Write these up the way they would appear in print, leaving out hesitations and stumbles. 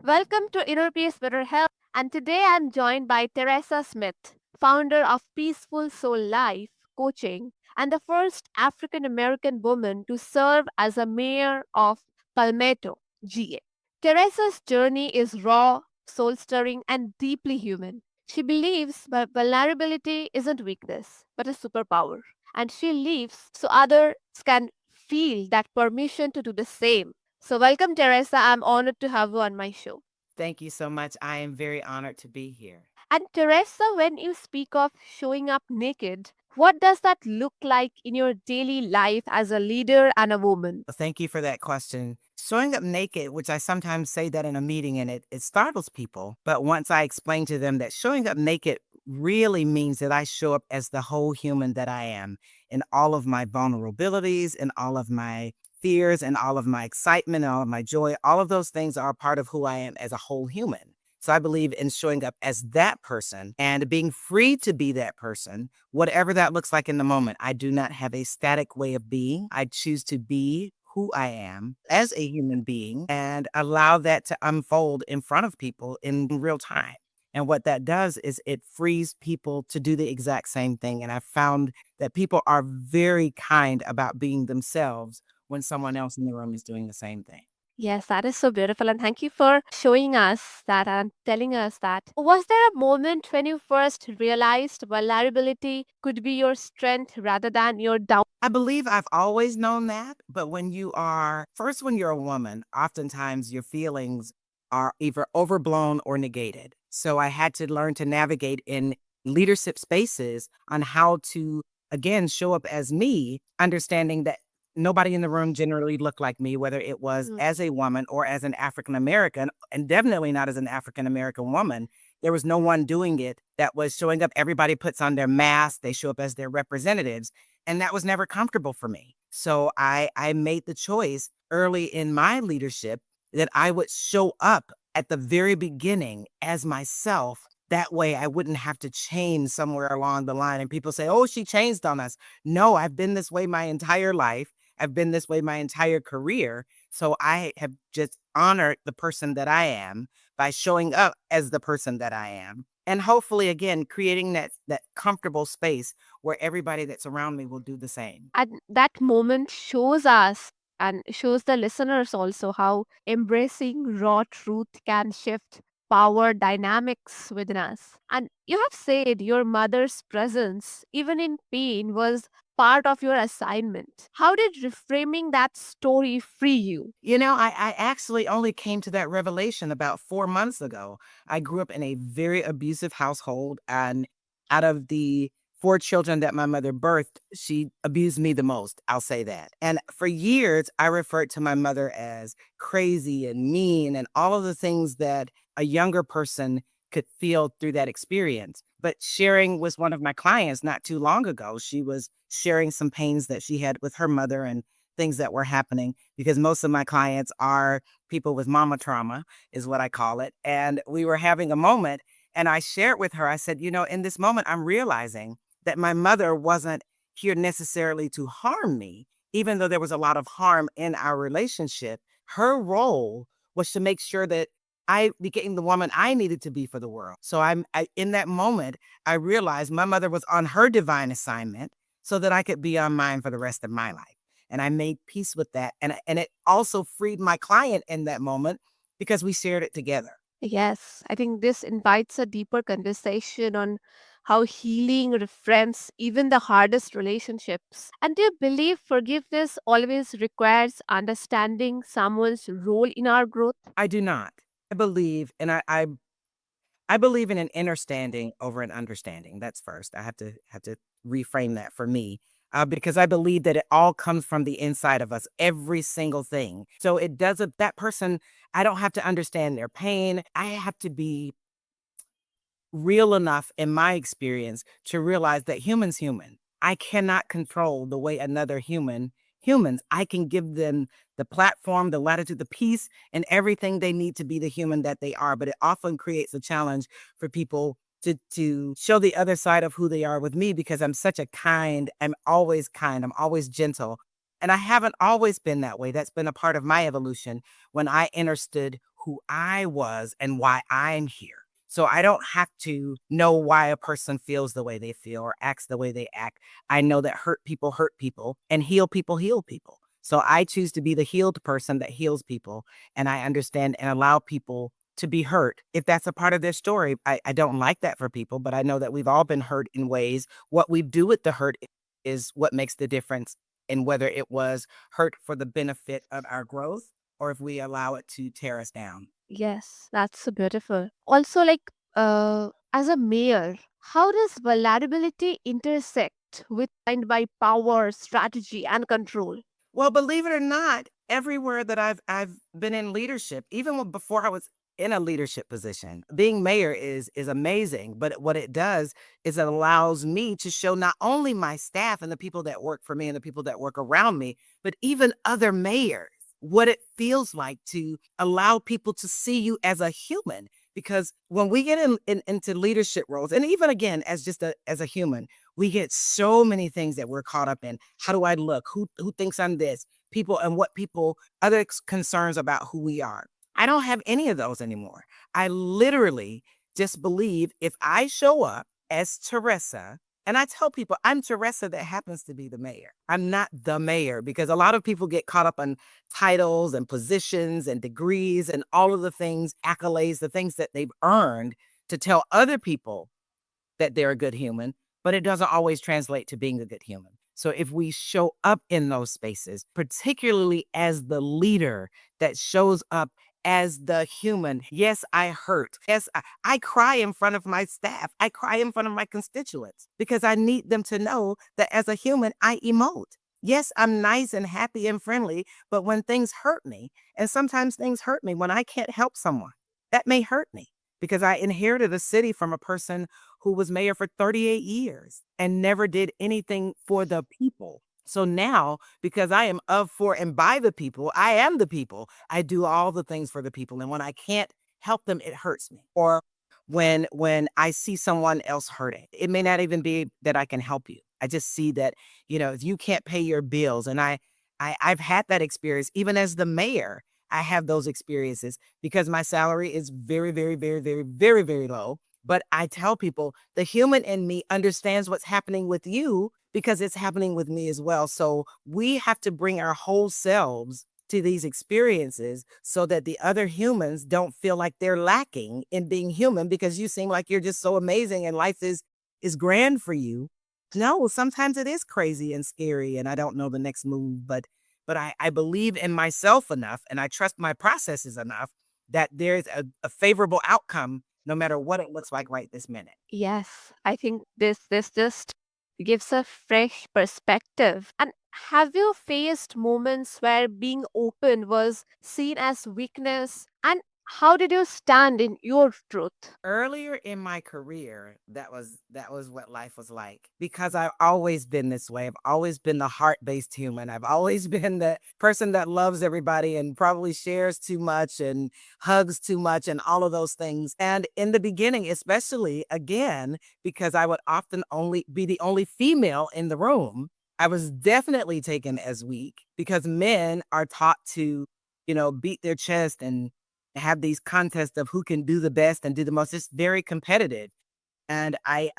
Welcome to Inner Peace Better Health, and today I'm joined by Teresa Smith, founder of Peaceful Soul Life Coaching and the first African American woman to serve as a mayor of Palmetto, GA. Teresa's journey is raw, soul stirring, and deeply human. She believes that vulnerability isn't weakness, but a superpower, and she lives so others can feel that permission to do the same. So, welcome, Teresa. I'm honored to have you on my show. Thank you so much. I am very honored to be here. And, Teresa, when you speak of showing up naked, what does that look like in your daily life as a leader and a woman? Thank you for that question. Showing up naked, which I sometimes say that in a meeting and it startles people. But once I explain to them that showing up naked really means that I show up as the whole human that I am in all of my vulnerabilities and all of my fears and all of my excitement and all of my joy, all of those things are a part of who I am as a whole human. So I believe in showing up as that person and being free to be that person, whatever that looks like in the moment. I do not have a static way of being. I choose to be who I am as a human being and allow that to unfold in front of people in real time. And what that does is it frees people to do the exact same thing. And I found that people are very kind about being themselves when someone else in the room is doing the same thing. Yes, that is so beautiful. And thank you for showing us that and telling us that. Was there a moment when you first realized vulnerability could be your strength rather than your down? I believe I've always known that, but when you're a woman, oftentimes your feelings are either overblown or negated. So I had to learn to navigate in leadership spaces on how to, again, show up as me, understanding that nobody in the room generally looked like me, whether it was Mm. as a woman or as an African American, and definitely not as an African American woman. There was no one doing it that was showing up. Everybody puts on their mask, they show up as their representatives and that was never comfortable for me. So I made the choice early in my leadership that I would show up at the very beginning as myself. That way I wouldn't have to change somewhere along the line. And people say, oh, she changed on us. No, I've been this way my entire life. I've been this way my entire career. So I have just honored the person that I am by showing up as the person that I am. And hopefully, again, creating that comfortable space where everybody that's around me will do the same. And that moment shows us and shows the listeners also how embracing raw truth can shift power dynamics within us. And you have said your mother's presence, even in pain, was part of your assignment. How did reframing that story free you? I actually only came to that revelation about 4 months ago. I grew up in a very abusive household, and out of the four children that my mother birthed, she abused me the most. I'll say that. And for years, I referred to my mother as crazy and mean and all of the things that a younger person could feel through that experience. But sharing was one of my clients not too long ago. She was sharing some pains that she had with her mother and things that were happening because most of my clients are people with mama trauma, is what I call it. And we were having a moment, and I shared with her, I said, in this moment, I'm realizing that my mother wasn't here necessarily to harm me, even though there was a lot of harm in our relationship. Her role was to make sure that I became the woman I needed to be for the world. So in that moment, I realized my mother was on her divine assignment so that I could be on mine for the rest of my life. And I made peace with that. And it also freed my client in that moment because we shared it together. Yes, I think this invites a deeper conversation on how healing reframes even the hardest relationships. And do you believe forgiveness always requires understanding someone's role in our growth? I do not. I believe, and I believe in an understanding over an understanding. That's first. I have to reframe that for me. Because I believe that it all comes from the inside of us, every single thing. So it doesn't, that person, I don't have to understand their pain. I have to be real enough in my experience to realize that human. I cannot control the way another humans. I can give them the platform, the latitude, the peace, and everything they need to be the human that they are. But it often creates a challenge for people to show the other side of who they are with me because I'm always kind, I'm always gentle. And I haven't always been that way. That's been a part of my evolution when I understood who I was and why I'm here. So I don't have to know why a person feels the way they feel or acts the way they act. I know that hurt people and heal people. So I choose to be the healed person that heals people. And I understand and allow people to be hurt if that's a part of their story. I don't like that for people, but I know that we've all been hurt in ways. What we do with the hurt is what makes the difference in whether it was hurt for the benefit of our growth or if we allow it to tear us down. Yes, that's so beautiful. Also, as a mayor, how does vulnerability intersect with defined by power, strategy, and control? Well, believe it or not, everywhere that I've been in leadership, even before I was in a leadership position, being mayor is amazing. But what it does is it allows me to show not only my staff and the people that work for me and the people that work around me, but even other mayors, what it feels like to allow people to see you as a human. Because when we get into leadership roles, and even again as just as a human, we get so many things that we're caught up in. How do I look? Who thinks I'm this? People and what people other concerns about who we are. I don't have any of those anymore. I literally just believe if I show up as Teresa, and I tell people I'm Teresa that happens to be the mayor. I'm not the mayor because a lot of people get caught up on titles and positions and degrees and all of the things, accolades, the things that they've earned to tell other people that they're a good human, but it doesn't always translate to being a good human. So if we show up in those spaces, particularly as the leader that shows up as the human, yes, I hurt. Yes, I cry in front of my staff. I cry in front of my constituents because I need them to know that as a human, I emote. Yes, I'm nice and happy and friendly, but when things hurt me, and sometimes things hurt me when I can't help someone, that may hurt me because I inherited a city from a person who was mayor for 38 years and never did anything for the people. So now, because I am of, for, and by the people, I am the people. I do all the things for the people. And when I can't help them, it hurts me. Or when I see someone else hurting, it may not even be that I can help you. I just see that, if you can't pay your bills, and I've had that experience even as the mayor. I have those experiences because my salary is very, very, very, very, very, very low. But I tell people the human in me understands what's happening with you because it's happening with me as well. So we have to bring our whole selves to these experiences so that the other humans don't feel like they're lacking in being human because you seem like you're just so amazing and life is grand for you. No, sometimes it is crazy and scary and I don't know the next move, but I believe in myself enough and I trust my processes enough that there's a favorable outcome no matter what it looks like right this minute. Yes, I think this just gives a fresh perspective. And have you faced moments where being open was seen as weakness? And how did you stand in your truth? Earlier in my career, that was what life was like because I've always been this way. I've always been the heart-based human. I've always been the person that loves everybody and probably shares too much and hugs too much and all of those things. And in the beginning, especially again, because I would often only be the only female in the room, I was definitely taken as weak because men are taught to, beat their chest and have these contests of who can do the best and do the most. It's very competitive. And I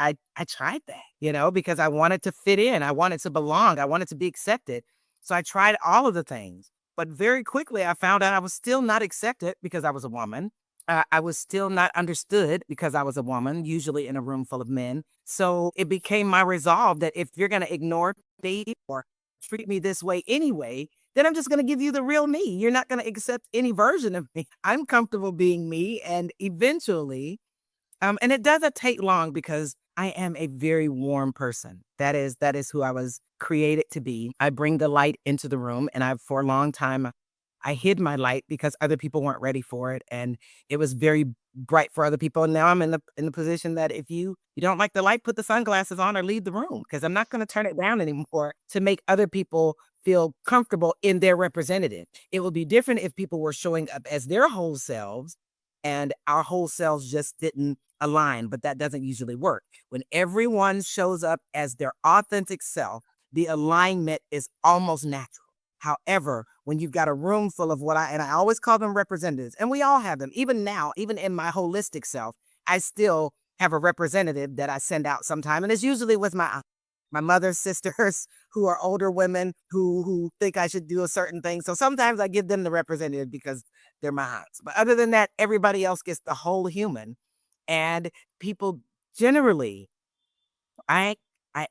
tried that, because I wanted to fit in. I wanted to belong. I wanted to be accepted. So I tried all of the things. But very quickly I found out I was still not accepted because I was a woman. I was still not understood because I was a woman, usually in a room full of men. So it became my resolve that if you're going to ignore me or treat me this way anyway, then I'm just going to give you the real me. You're not going to accept any version of me. I'm comfortable being me. And eventually, and it doesn't take long because I am a very warm person. That is who I was created to be. I bring the light into the room, and for a long time I hid my light because other people weren't ready for it, and it was very bright for other people. And now I'm in the position that if you don't like the light, put the sunglasses on or leave the room because I'm not going to turn it down anymore to make other people feel comfortable in their representative. It would be different if people were showing up as their whole selves and our whole selves just didn't align, but that doesn't usually work. When everyone shows up as their authentic self, the alignment is almost natural. However, when you've got a room full of and I always call them representatives, and we all have them, even now, even in my holistic self, I still have a representative that I send out sometime. And it's usually with my mother's sisters who are older women who think I should do a certain thing. So sometimes I give them the representative because they're my aunts. But other than that, everybody else gets the whole human. And people generally I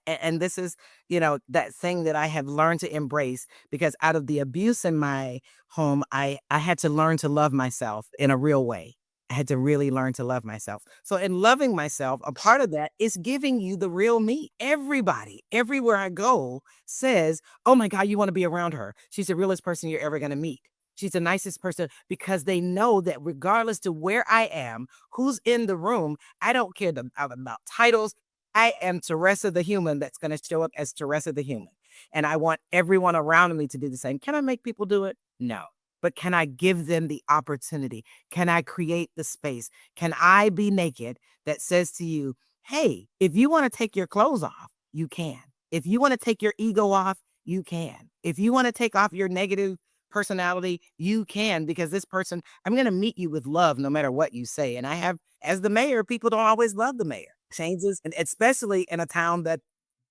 and this is, that thing that I have learned to embrace because out of the abuse in my home, I had to learn to love myself in a real way. I had to really learn to love myself. So in loving myself, a part of that is giving you the real me. Everybody, everywhere I go says, "Oh my God, you want to be around her. She's the realest person you're ever going to meet. She's the nicest person," because they know that regardless to where I am, who's in the room, I don't care about titles. I am Teresa the human that's going to show up as Teresa the human. And I want everyone around me to do the same. Can I make people do it? No. But can I give them the opportunity? Can I create the space? Can I be naked that says to you, hey, if you want to take your clothes off, you can. If you want to take your ego off, you can. If you want to take off your negative personality, you can, because this person, I'm going to meet you with love no matter what you say. And I have, as the mayor, people don't always love the mayor. Changes, and especially in a town that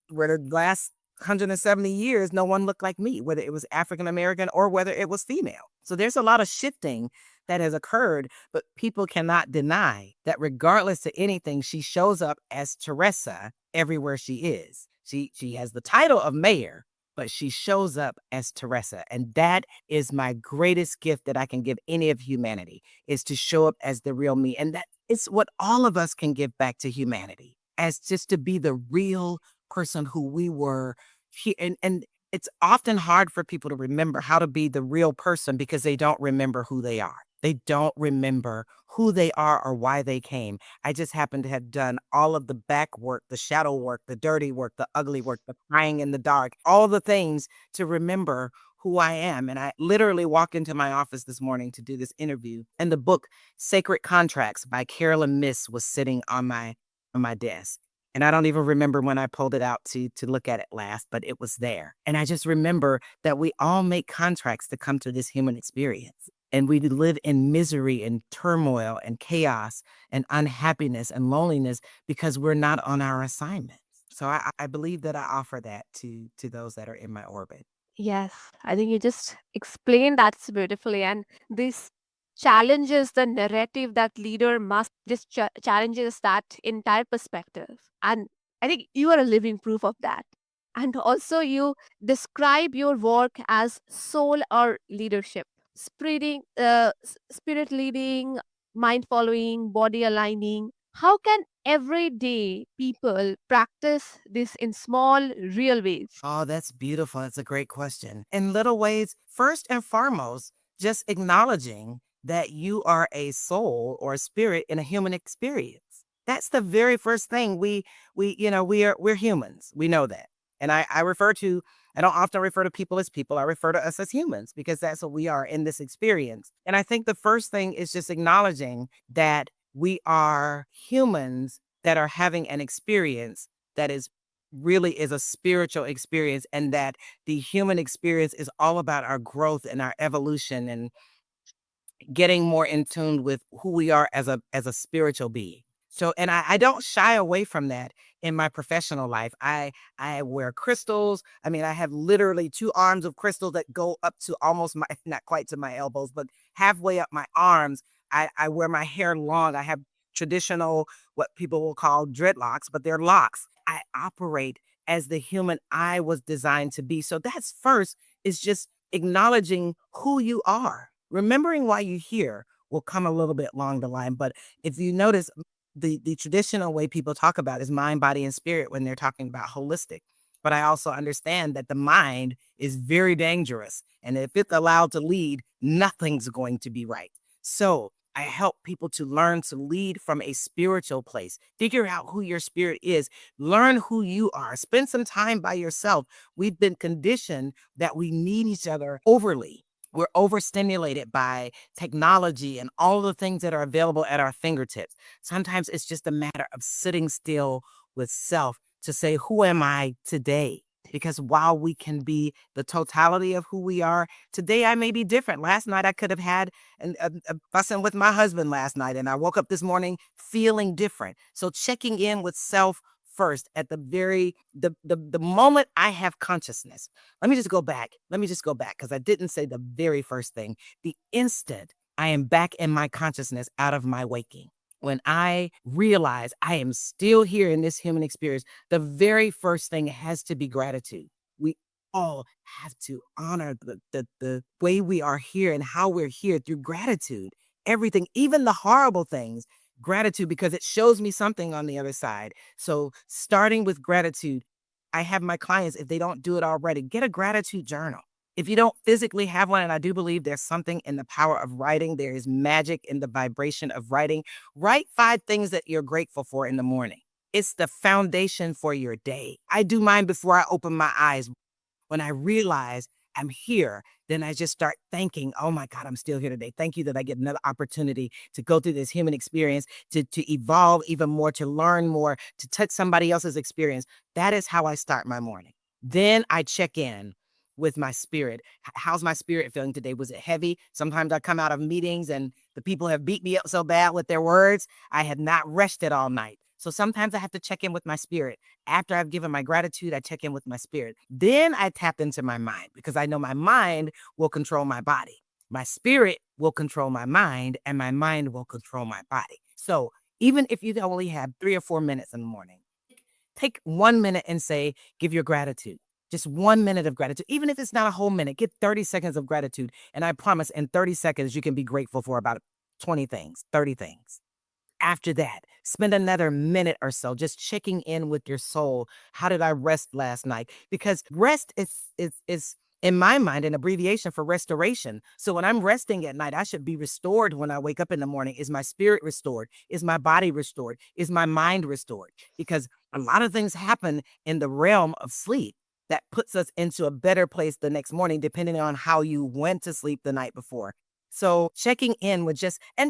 where the last 170 years, no one looked like me, whether it was African American or whether it was female. So there's a lot of shifting that has occurred, but people cannot deny that regardless to anything, she shows up as Teresa everywhere she is. She has the title of mayor, but she shows up as Teresa. And that is my greatest gift that I can give any of humanity, is to show up as the real me. And that is what all of us can give back to humanity, as just to be the real person who we were. And it's often hard for people to remember how to be the real person because they don't remember who they are. They don't remember who they are or why they came. I just happen to have done all of the back work, the shadow work, the dirty work, the ugly work, the crying in the dark, all the things to remember who I am. And I literally walked into my office this morning to do this interview, and the book Sacred Contracts by Carolyn Miss was sitting on my desk. And I don't even remember when I pulled it out to look at it last, but it was there. And I just remember that we all make contracts to come to this human experience. And we live in misery and turmoil and chaos and unhappiness and loneliness because we're not on our assignment. So I believe that I offer that to those that are in my orbit. Yes, I think you just explained that so beautifully. And this challenges the narrative that leader must, just challenges that entire perspective. And I think you are a living proof of that. And also, you describe your work as soul or leadership, spreading, spirit leading, mind following, body aligning. How can everyday people practice this in small, real ways? Oh, that's beautiful. That's a great question. In little ways, first and foremost, just acknowledging that you are a soul or a spirit in a human experience. That's the very first thing. We're humans. We know that. And I don't often refer to people as people. I refer to us as humans because that's what we are in this experience. And I think the first thing is just acknowledging that we are humans that are having an experience that is really is a spiritual experience, and that the human experience is all about our growth and our evolution and getting more in tune with who we are as a spiritual being. So, and I don't shy away from that in my professional life. I wear crystals. I mean, I have literally 2 arms of crystals that go up to almost my not quite to my elbows, but halfway up my arms. I wear my hair long. I have traditional, what people will call dreadlocks, but they're locks. I operate as the human I was designed to be. So that's first, is just acknowledging who you are. Remembering why you're here will come a little bit along the line. But if you notice, the traditional way people talk about is mind, body, and spirit when they're talking about holistic. But I also understand that the mind is very dangerous. And if it's allowed to lead, nothing's going to be right. So I help people to learn to lead from a spiritual place. Figure out who your spirit is. Learn who you are. Spend some time by yourself. We've been conditioned that we need each other overly. We're overstimulated by technology and all the things that are available at our fingertips. Sometimes it's just a matter of sitting still with self to say, who am I today? Because while we can be the totality of who we are, today I may be different. Last night I could have had a fussing with my husband last night, and I woke up this morning feeling different. So checking in with self first at the very the moment I have consciousness. Let me just go back. Let me just go back because I didn't say the very first thing. The instant I am back in my consciousness out of my waking. When I realize I am still here in this human experience, the very first thing has to be gratitude. We all have to honor the way we are here and how we're here through gratitude. Everything, even the horrible things, gratitude, because it shows me something on the other side. So, starting with gratitude, I have my clients, if they don't do it already, get a gratitude journal. If you don't physically have one, and I do believe there's something in the power of writing, there is magic in the vibration of writing. Write 5 things that you're grateful for in the morning. It's the foundation for your day. I do mine before I open my eyes. When I realize I'm here, then I just start thanking, oh my God, I'm still here today. Thank you that I get another opportunity to go through this human experience, to evolve even more, to learn more, to touch somebody else's experience. That is how I start my morning. Then I check in with my spirit. How's my spirit feeling today? Was it heavy? Sometimes I come out of meetings and the people have beat me up so bad with their words. I had not rested all night. So sometimes I have to check in with my spirit. After I've given my gratitude, I check in with my spirit. Then I tap into my mind because I know my mind will control my body. My spirit will control my mind, and my mind will control my body. So even if you only have 3 or 4 minutes in the morning, take 1 minute and say, give your gratitude. Just 1 minute of gratitude. Even if it's not a whole minute, get 30 seconds of gratitude. And I promise in 30 seconds, you can be grateful for about 20 things, 30 things. After that, spend another minute or so just checking in with your soul. How did I rest last night? Because rest is in my mind an abbreviation for restoration. So when I'm resting at night, I should be restored when I wake up in the morning. Is my spirit restored? Is my body restored? Is my mind restored? Because a lot of things happen in the realm of sleep that puts us into a better place the next morning, depending on how you went to sleep the night before. So checking in with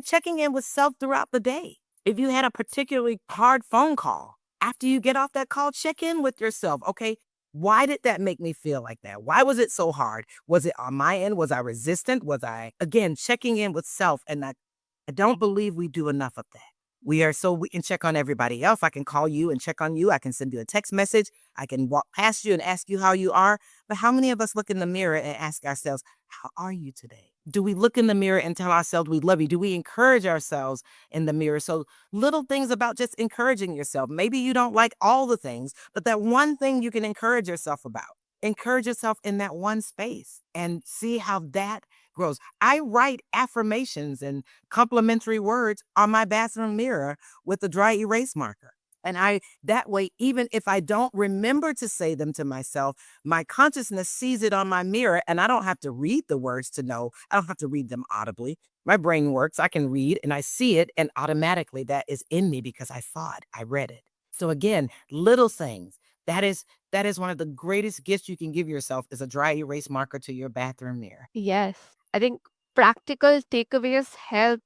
checking in with self throughout the day. If you had a particularly hard phone call, after you get off that call, check in with yourself. Okay, why did that make me feel like that? Why was it so hard? Was it on my end? Was I resistant? Was I, again, checking in with self? And I don't believe we do enough of that. We can check on everybody else. I can call you and check on you. I can send you a text message. I can walk past you and ask you how you are. But how many of us look in the mirror and ask ourselves, how are you today? Do we look in the mirror and tell ourselves we love you? Do we encourage ourselves in the mirror? So little things about just encouraging yourself. Maybe you don't like all the things, but that one thing you can encourage yourself about. Encourage yourself in that one space and see how that grows. I write affirmations and complimentary words on my bathroom mirror with a dry erase marker. And that way, even if I don't remember to say them to myself, my consciousness sees it on my mirror and I don't have to read the words to know. I don't have to read them audibly. My brain works. I can read and I see it, and automatically that is in me because I saw it. I read it. So again, little things. That is one of the greatest gifts you can give yourself is a dry erase marker to your bathroom mirror. Yes, I think practical takeaways help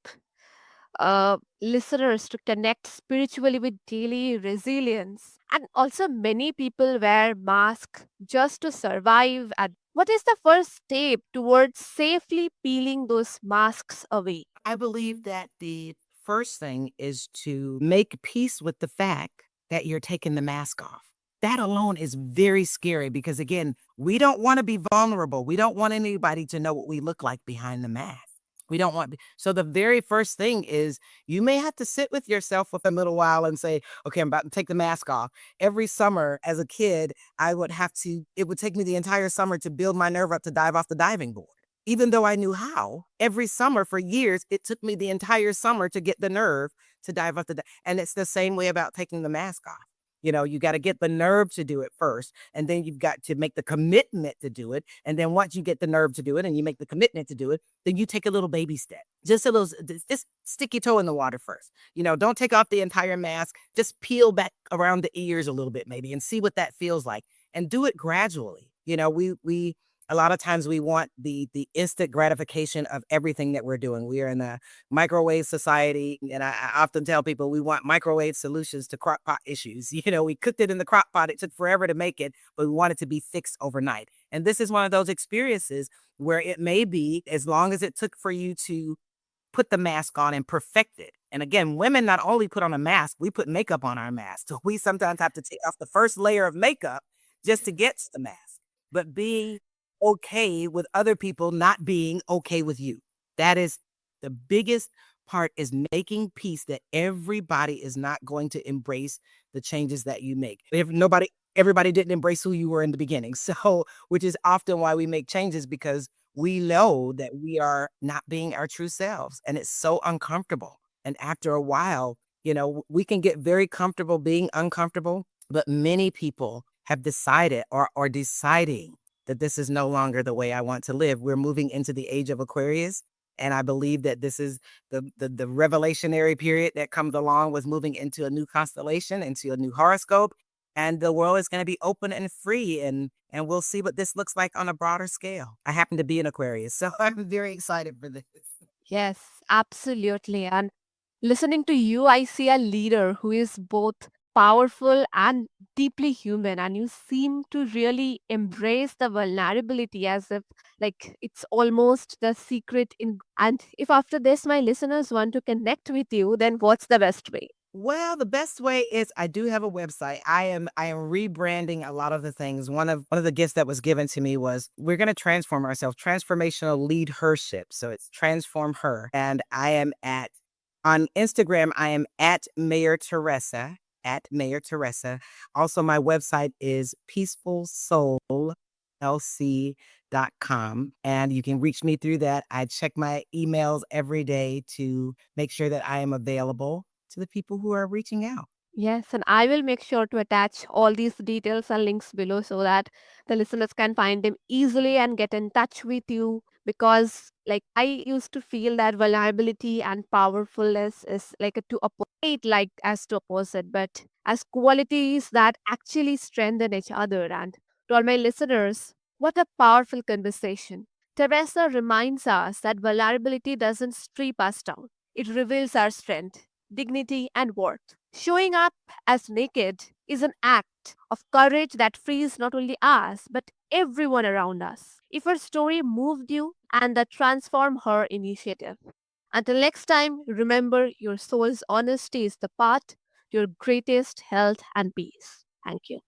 listeners to connect spiritually with daily resilience. And also, many people wear masks just to survive. And what is the first step towards safely peeling those masks away? I believe that the first thing is to make peace with the fact that you're taking the mask off. That alone is very scary because, again, we don't want to be vulnerable. We don't want anybody to know what we look like behind the mask. We don't want, so the very first thing is you may have to sit with yourself for a little while and say, okay, I'm about to take the mask off. Every summer as a kid, it would take me the entire summer to build my nerve up to dive off the diving board. Even though I knew how, every summer for years, it took me the entire summer to get the nerve to dive off and it's the same way about taking the mask off. You got to get the nerve to do it first, and then you've got to make the commitment to do it. And then once you get the nerve to do it and you make the commitment to do it, then you take a little baby step. Just a little, just stick your toe in the water first. Don't take off the entire mask. Just peel back around the ears a little bit maybe and see what that feels like and do it gradually. We A lot of times we want the instant gratification of everything that we're doing. We are in a microwave society, and I often tell people we want microwave solutions to crock pot issues. We cooked it in the crock pot. It took forever to make it, but we want it to be fixed overnight. And this is one of those experiences where it may be as long as it took for you to put the mask on and perfect it. And again, women not only put on a mask, we put makeup on our mask. So we sometimes have to take off the first layer of makeup just to get to the mask. But being okay with other people not being okay with you. That is the biggest part, is making peace that everybody is not going to embrace the changes that you make. If nobody everybody didn't embrace who you were in the beginning. So, which is often why we make changes, because we know that we are not being our true selves, and it's so uncomfortable. And after a while, we can get very comfortable being uncomfortable, but many people have decided or are deciding that this is no longer the way I want to live. We're moving into the age of Aquarius. And I believe that this is the revelationary period that comes along with moving into a new constellation, into a new horoscope. And the world is going to be open and free, and we'll see what this looks like on a broader scale. I happen to be an Aquarius, so I'm very excited for this. Yes, absolutely. And listening to you, I see a leader who is both powerful and deeply human. And you seem to really embrace the vulnerability as if, like, it's almost the secret in. And if after this my listeners want to connect with you, then what's the best way? Well, the best way is I do have a website. I am rebranding a lot of the things. One of the gifts that was given to me was we're going to transform ourselves, transformational leadership. So it's transform her. And I am on Instagram, I am at Mayor Teresa, at Mayor Teresa. Also, my website is peacefulsoulLC.com. And you can reach me through that. I check my emails every day to make sure that I am available to the people who are reaching out. Yes, and I will make sure to attach all these details and links below so that the listeners can find them easily and get in touch with you. Because, like, I used to feel that vulnerability and powerfulness is like a two opposite, like as to opposite, but as qualities that actually strengthen each other. And to all my listeners, what a powerful conversation. Teresa reminds us that vulnerability doesn't strip us down; it reveals our strength, dignity, and worth. Showing up as naked is an act of courage that frees not only us, but everyone around us. If her story moved you and the Transform Her initiative. Until next time, remember your soul's honesty is the path to your greatest health and peace. Thank you.